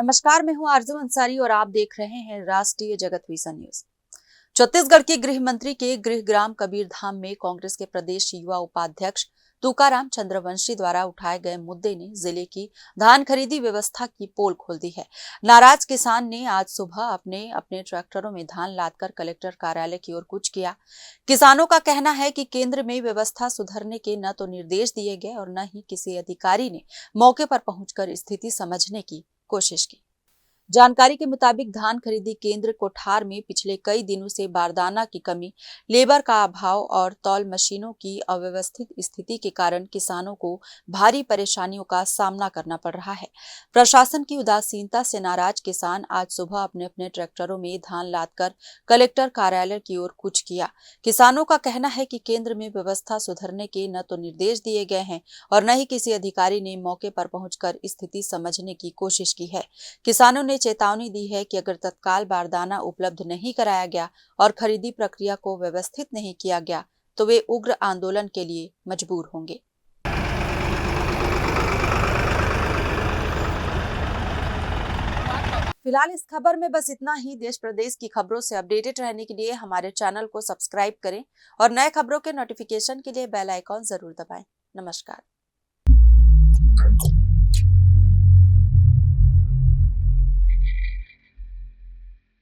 नमस्कार, मैं हूं आरजू अंसारी और आप देख रहे हैं राष्ट्रीय जगत विज़न न्यूज। छत्तीसगढ़ के गृह मंत्री के गृहग्राम कबीरधाम में कांग्रेस के प्रदेश युवा उपाध्यक्ष तुकाराम चंद्रवंशी द्वारा उठाए गए मुद्दे ने जिले की धान खरीदी व्यवस्था की पोल खोल दी है। नाराज किसान ने आज सुबह अपने अपने ट्रैक्टरों में धान लादकर कलेक्टर कार्यालय की ओर कूच किया। किसानों का कहना है कि केंद्र में व्यवस्था सुधरने के न तो निर्देश दिए गए और न ही किसी अधिकारी ने मौके पर पहुंचकर स्थिति समझने की कोशिश की। जानकारी के मुताबिक धान खरीदी केंद्र कोठार में पिछले कई दिनों से बारदाना की कमी, लेबर का अभाव और तौल मशीनों की अव्यवस्थित स्थिति के कारण किसानों को भारी परेशानियों का सामना करना पड़ रहा है। प्रशासन की उदासीनता से नाराज किसान आज सुबह अपने अपने ट्रैक्टरों में धान लादकर कलेक्टर कार्यालय की ओर कूच किया। किसानों का कहना है कि केंद्र में व्यवस्था सुधरने के न तो निर्देश दिए गए हैं और न ही किसी अधिकारी ने मौके पर पहुंचकर स्थिति समझने की कोशिश की है। किसानों ने चेतावनी दी है कि अगर तत्काल बारदाना उपलब्ध नहीं कराया गया और खरीदी प्रक्रिया को व्यवस्थित नहीं किया गया तो वे उग्र आंदोलन के लिए मजबूर होंगे। फिलहाल इस खबर में बस इतना ही। देश प्रदेश की खबरों से अपडेटेड रहने के लिए हमारे चैनल को सब्सक्राइब करें और नए खबरों के नोटिफिकेशन के लिए बेल आइकॉन जरूर दबाएं। नमस्कार।